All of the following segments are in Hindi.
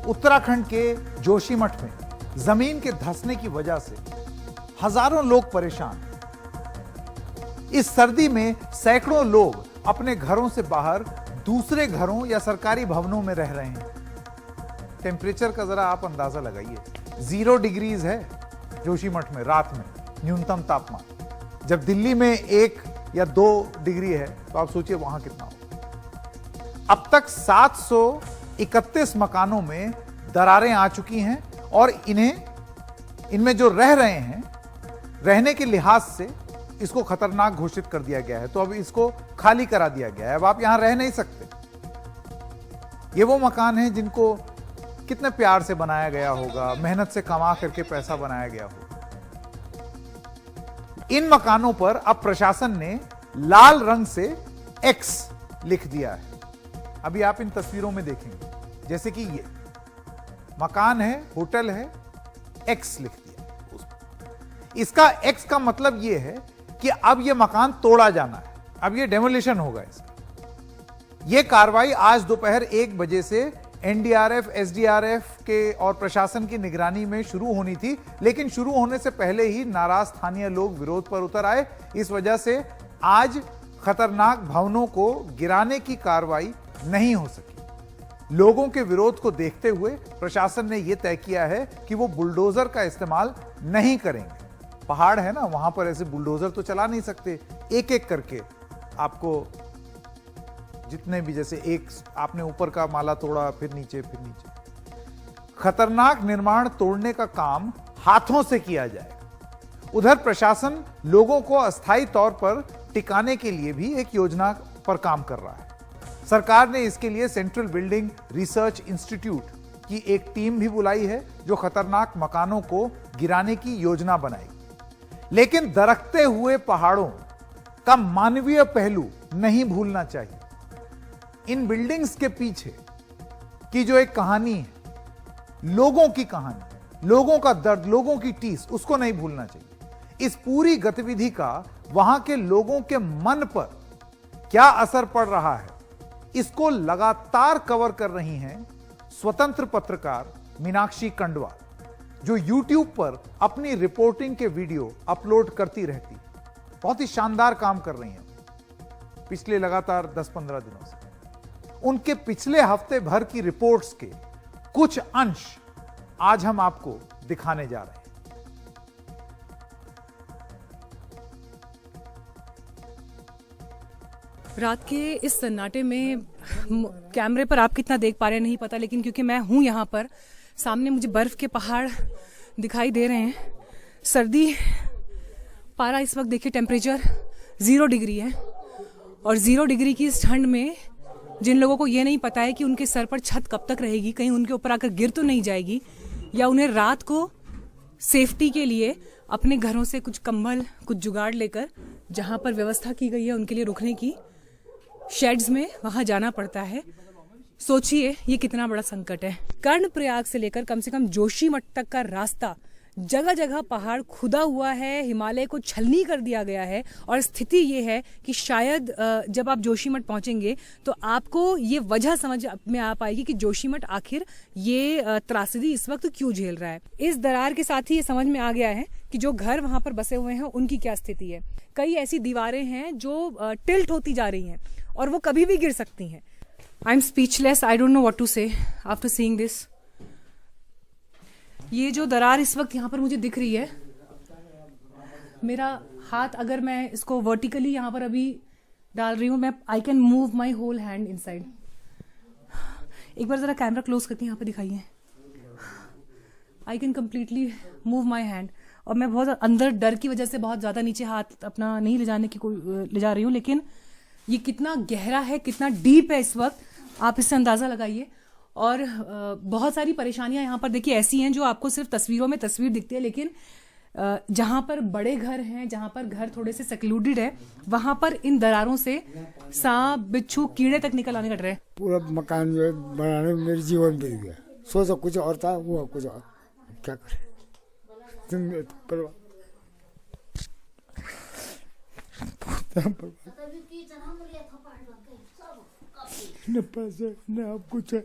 उत्तराखंड के जोशीमठ में जमीन के धंसने की वजह से हजारों लोग परेशान। इस सर्दी में सैकड़ों लोग अपने घरों से बाहर दूसरे घरों या सरकारी भवनों में रह रहे हैं। टेम्परेचर का जरा आप अंदाजा लगाइए, 0 डिग्रीज है जोशीमठ में रात में न्यूनतम तापमान। जब दिल्ली में 1 या 2 डिग्री है तो आप सोचिए वहां कितना हो। अब तक 731 मकानों में दरारें आ चुकी हैं और इनमें जो रह रहे हैं, रहने के लिहाज से इसको खतरनाक घोषित कर दिया गया है। तो अब इसको खाली करा दिया गया है, अब आप यहां रह नहीं सकते। ये वो मकान हैं जिनको कितने प्यार से बनाया गया होगा, मेहनत से कमा करके पैसा बनाया गया होगा। इन मकानों पर अब प्रशासन ने लाल रंग से एक्स लिख दिया है। अभी आप इन तस्वीरों में देखेंगे, जैसे कि ये मकान है, होटल है, एक्स लिख दिया उसमें। इसका एक्स का मतलब यह है कि अब यह मकान तोड़ा जाना है, अब यह डेमोलिशन होगा इसका। यह कार्रवाई आज दोपहर 1 बजे से एनडीआरएफ, एसडीआरएफ के और प्रशासन की निगरानी में शुरू होनी थी, लेकिन शुरू होने से पहले ही नाराज स्थानीय लोग विरोध पर उतर आए। इस वजह से आज खतरनाक भवनों को गिराने की कार्रवाई नहीं हो सकी। लोगों के विरोध को देखते हुए प्रशासन ने यह तय किया है कि वो बुलडोजर का इस्तेमाल नहीं करेंगे। पहाड़ है ना, वहां पर ऐसे बुलडोजर तो चला नहीं सकते, एक एक करके आपको जितने भी, जैसे एक आपने ऊपर का माला तोड़ा, फिर नीचे, फिर नीचे। खतरनाक निर्माण तोड़ने का काम हाथों से किया जाएगा। उधर प्रशासन लोगों को अस्थायी तौर पर टिकाने के लिए भी एक योजना पर काम कर रहा है। सरकार ने इसके लिए सेंट्रल बिल्डिंग रिसर्च इंस्टीट्यूट की एक टीम भी बुलाई है, जो खतरनाक मकानों को गिराने की योजना बनाएगी। लेकिन दरकते हुए पहाड़ों का मानवीय पहलू नहीं भूलना चाहिए। इन बिल्डिंग्स के पीछे की जो एक कहानी है, लोगों की कहानी, लोगों का दर्द, लोगों की टीस, उसको नहीं भूलना चाहिए। इस पूरी गतिविधि का वहां के लोगों के मन पर क्या असर पड़ रहा है, इसको लगातार कवर कर रही हैं स्वतंत्र पत्रकार मीनाक्षी कंडवा, जो YouTube पर अपनी रिपोर्टिंग के वीडियो अपलोड करती रहती। बहुत ही शानदार काम कर रही हैं पिछले लगातार 10-15 दिनों से। उनके पिछले हफ्ते भर की रिपोर्ट्स के कुछ अंश आज हम आपको दिखाने जा रहे हैं। रात के इस सन्नाटे में कैमरे पर आप कितना देख पा रहे हैं नहीं पता, लेकिन क्योंकि मैं हूं यहां पर, सामने मुझे बर्फ के पहाड़ दिखाई दे रहे हैं। सर्दी, पारा इस वक्त देखिए टेम्परेचर 0 डिग्री है, और 0 डिग्री की इस ठंड में जिन लोगों को ये नहीं पता है कि उनके सर पर छत कब तक रहेगी, कहीं उनके ऊपर आकर गिर तो नहीं जाएगी, या उन्हें रात को सेफ्टी के लिए अपने घरों से कुछ कंबल, कुछ जुगाड़ लेकर जहां पर व्यवस्था की गई है उनके लिए रुकने की, शेड्स में, वहां जाना पड़ता है। सोचिए ये कितना बड़ा संकट है। कर्णप्रयाग से लेकर कम से कम जोशीमठ तक का रास्ता, जगह जगह पहाड़ खुदा हुआ है, हिमालय को छलनी कर दिया गया है। और स्थिति ये है कि शायद जब आप जोशीमठ पहुंचेंगे तो आपको ये वजह समझ में आ पाएगी कि जोशीमठ आखिर ये त्रासदी इस वक्त क्यों झेल रहा है। इस दरार के साथ ही ये समझ में आ गया है कि जो घर वहां पर बसे हुए हैं उनकी क्या स्थिति है। कई ऐसी दीवारें हैं जो टिल्ट होती जा रही हैं और वो कभी भी गिर सकती हैं। I am speechless, I don't know what to say after seeing this. ये जो दरार इस वक्त यहाँ पर मुझे दिख रही है, मेरा हाथ अगर मैं इसको वर्टिकली यहाँ पर अभी डाल रही हूँ, मैं I can move my whole hand inside. एक बार जरा कैमरा क्लोज करके यहाँ पे दिखाइए। I can completely move my hand, और मैं बहुत अंदर डर की वजह से बहुत ज्यादा नीचे हाथ अपना नहीं ले जा रही हूँ, लेकिन ये कितना गहरा है, कितना डीप है इस वक्त, आप इससे अंदाजा लगाइए। और बहुत सारी परेशानियां यहाँ पर देखिए ऐसी हैं जो आपको सिर्फ तस्वीरों में तस्वीर दिखती है, लेकिन जहां पर बड़े घर हैं, जहां पर घर थोड़े से सेक्लूडेड है, वहां पर इन दरारों से सांप, बिच्छू, कीड़े तक निकल आने का डर है। पूरा मकान जो है बनाने में मेरे जीवन बीत गया। सोचा कुछ और था, हुआ कुछ और, क्या करे। न पैसे न आप कुछ है।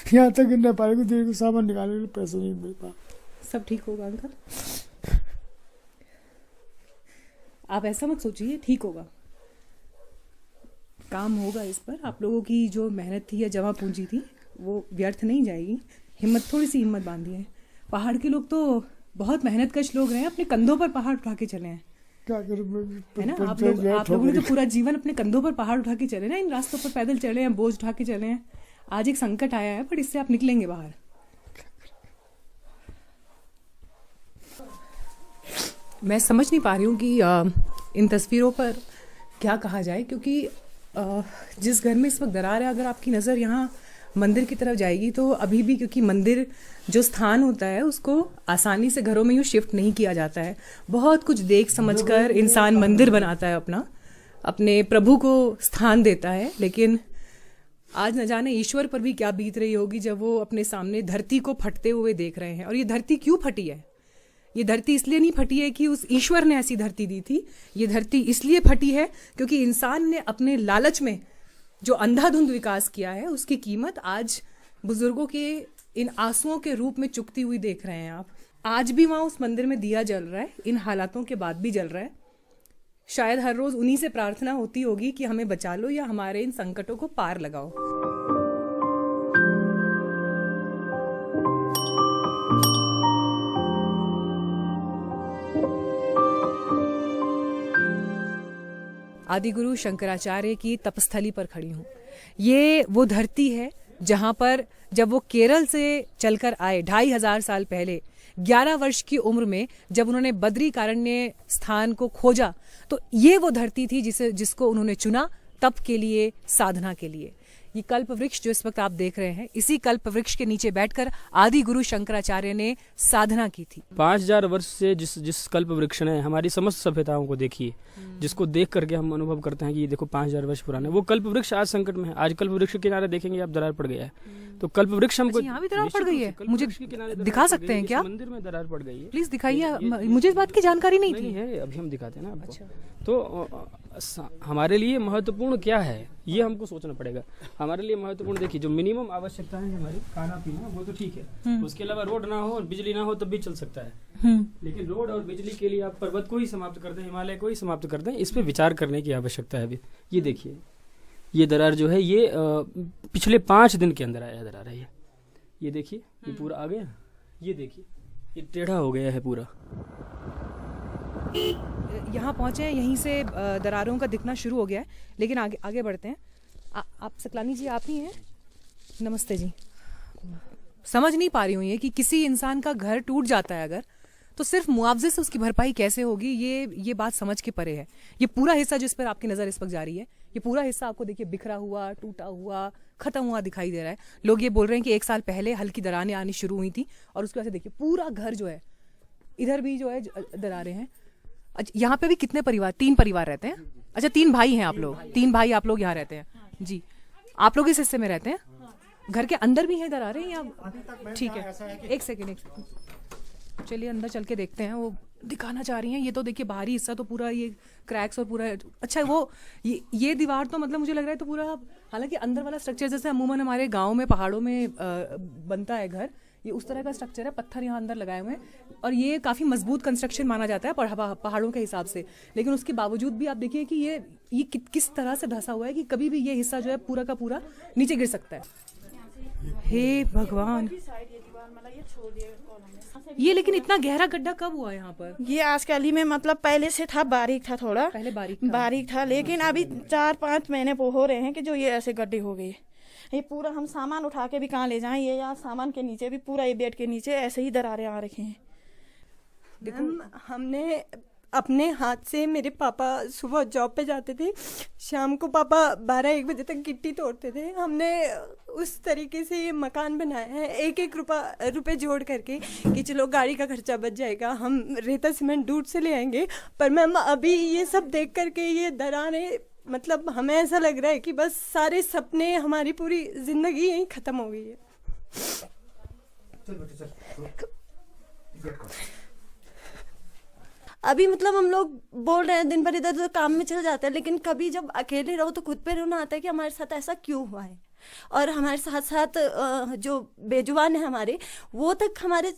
यहाँ तक गिरने पाएगी, तेरे को सामान निकालने के लिए पैसे नहीं मेरे पास। सब ठीक होगा अंकल, आप ऐसा मत सोचिए, ठीक होगा, काम होगा इस पर। आप लोगों की जो मेहनत थी या जमा पूंजी थी वो व्यर्थ नहीं जाएगी। हिम्मत, थोड़ी सी हिम्मत बांधिए। पहाड़ के लोग तो बहुत मेहनतकश लोग रहे हैं, अपने कंधों पर पहाड़ उठा के चले हैं, क्या करूं मैं, है ना। आप लोगों ने तो पूरा जीवन अपने कंधों पर पहाड़ उठा के चले ना, इन रास्तों पर पैदल चले हैं, बोझ उठा के चले हैं। आज एक संकट आया है, पर इससे आप निकलेंगे बाहर। मैं समझ नहीं पा रही हूँ कि इन तस्वीरों पर क्या कहा जाए, क्योंकि जिस घर में इस वक्त दरार है, अगर आपकी नज़र यहाँ मंदिर की तरफ जाएगी तो अभी भी, क्योंकि मंदिर जो स्थान होता है उसको आसानी से घरों में यूँ शिफ्ट नहीं किया जाता है। बहुत कुछ देख समझकर इंसान मंदिर बनाता है, अपने प्रभु को स्थान देता है। लेकिन आज न जाने ईश्वर पर भी क्या बीत रही होगी जब वो अपने सामने धरती को फटते हुए देख रहे हैं। और ये धरती क्यों फटी है? ये धरती इसलिए नहीं फटी है कि उस ईश्वर ने ऐसी धरती दी थी। ये धरती इसलिए फटी है क्योंकि इंसान ने अपने लालच में जो अंधाधुंध विकास किया है, उसकी कीमत आज बुजुर्गों के इन आंसुओं के रूप में चुकती हुई देख रहे हैं आप। आज भी वहाँ उस मंदिर में दिया जल रहा है, इन हालातों के बाद भी जल रहा है। शायद हर रोज उन्हीं से प्रार्थना होती होगी कि हमें बचा लो या हमारे इन संकटों को पार लगाओ। आदिगुरु शंकराचार्य की तपस्थली पर खड़ी हूँ। ये वो धरती है जहाँ पर जब वो केरल से चलकर आए 2500 साल पहले, 11 वर्ष की उम्र में जब उन्होंने बद्रिकारण्य स्थान को खोजा, तो ये वो धरती थी जिसको उन्होंने चुना तप के लिए, साधना के लिए। ये कल्प वृक्ष जो इस वक्त आप देख रहे हैं, इसी कल्प वृक्ष के नीचे बैठकर आदि गुरु शंकराचार्य ने साधना की थी। 5000 वर्ष से जिस कल्प वृक्ष ने हमारी समस्त सभ्यताओं को देखी है, जिसको देख करके हम अनुभव करते हैं कि ये देखो 5000 वर्ष पुराना, वो कल्प वृक्ष आज संकट में है। आज कल्प वृक्ष के किनारे देखेंगे आप, दरार पड़ गया है। तो कल्प वृक्ष हमको यहाँ भी दरार पड़ गई है, मुझे दिखा सकते हैं क्या? मंदिर में दरार पड़ गई है, प्लीज दिखाइए, मुझे इस बात की जानकारी नहीं थी। है, अभी हम दिखाते हैं ना आपको। तो हमारे लिए महत्वपूर्ण क्या है ये हमको सोचना पड़ेगा। हमारे लिए महत्वपूर्ण देखिए, जो मिनिमम आवश्यकता है हमारी, खाना पीना, वो तो ठीक है। उसके अलावा रोड ना हो, बिजली ना हो तब भी चल सकता है। लेकिन रोड और बिजली के लिए आप पर्वत को ही समाप्त कर दें, हिमालय को ही समाप्त कर दें, इस पे विचार करने की आवश्यकता है अभी। ये देखिए, ये दरार जो है ये पिछले 5 दिन के अंदर आया दरार है। ये देखिए, ये पूरा आ गया। ये देखिए, ये टेढ़ा हो गया है पूरा। यहाँ पहुंचे हैं, यहीं से दरारों का दिखना शुरू हो गया है। लेकिन आगे बढ़ते हैं। आप सकलानी जी, आप ही हैं? नमस्ते जी। समझ नहीं पा रही हूँ ये कि किसी इंसान का घर टूट जाता है अगर, तो सिर्फ मुआवजे से उसकी भरपाई कैसे होगी, ये बात समझ के परे है। ये पूरा हिस्सा जिस पर आपकी नज़र इस वक्त जा रही है, ये पूरा हिस्सा आपको देखिए बिखरा हुआ, टूटा हुआ, खत्म हुआ दिखाई दे रहा है। लोग ये बोल रहे हैं कि 1 साल पहले हल्की दरारें आनी शुरू हुई थी और उसकी वजह से देखिए पूरा घर जो है, इधर भी जो है दरारें हैं। यहाँ पे भी कितने परिवार? 3 परिवार रहते हैं। अच्छा, 3 भाई हैं आप लोग? 3 भाई आप लोग यहाँ रहते हैं जी। आप लोग इस हिस्से में रहते हैं? घर के अंदर भी हैं दरारें या? ठीक है, एक सेकेंड। चलिए अंदर चल के देखते हैं। वो दिखाना चाह रही हैं। ये तो देखिए बाहरी हिस्सा तो पूरा ये क्रैक्स और पूरा, अच्छा वो ये दीवार तो मतलब मुझे लग रहा है तो पूरा, हालांकि अंदर वाला स्ट्रक्चर जैसे अमूमन हमारे गाँव में पहाड़ों में बनता है घर, ये उस तरह का स्ट्रक्चर है। पत्थर यहाँ अंदर लगाए हुए हैं और ये काफ़ी मजबूत कंस्ट्रक्शन माना जाता है पहाड़ों के हिसाब से। लेकिन उसके बावजूद भी आप देखिए कि ये किस तरह से धंसा हुआ है कि कभी भी ये हिस्सा जो है पूरा का पूरा नीचे गिर सकता है। हे भगवान, ये लेकिन इतना गहरा गड्ढा कब हुआ यहाँ पर? ये आजकल ही में, मतलब पहले से था, बारीक था, थोड़ा पहले बारीक था, लेकिन अभी 4-5 महीने हो रहे हैं कि जो ये ऐसे गड्ढे हो गए। ये पूरा हम सामान उठा के भी कहाँ ले जाएं, ये यहाँ सामान के नीचे भी पूरा, ये बेड के नीचे ऐसे ही दरारें आ रखे हैं। देखो, हमने अपने हाथ से, मेरे पापा सुबह जॉब पे जाते थे, शाम को पापा 12-1 बजे तक गिट्टी तोड़ते थे। हमने उस तरीके से ये मकान बनाया है, 1-1 रुपए जोड़ करके कि चलो गाड़ी का खर्चा बच जाएगा, हम रेता सीमेंट दूर से ले आएंगे। पर मैम अभी ये सब देख करके ये दरारें, मतलब हमें ऐसा लग रहा है कि बस सारे सपने, हमारी पूरी जिंदगी यहीं खत्म हो गई है। अभी मतलब हम लोग बोल रहे हैं, दिन भर इधर उधर काम में चल जाते हैं, लेकिन कभी जब अकेले रहो तो खुद पे रोना आता है कि हमारे साथ ऐसा क्यों हुआ है। और हमारे साथ साथ जो बेजुबान है हमारे, वो तक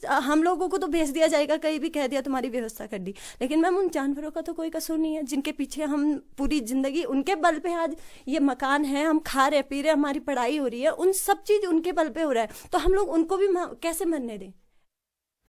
हम लोगों को तो भेज दिया जाएगा, कहीं भी कह दिया तुम्हारी व्यवस्था कर दी। लेकिन मैम उन जानवरों का तो कोई कसूर नहीं है, जिनके पीछे हम पूरी जिंदगी, उनके बल पे आज ये मकान है, हम खा रहे पी रहे, हमारी पढ़ाई हो रही है, उन सब चीज उनके बल पे हो रहा है, तो हम लोग उनको भी कैसे मरने दें?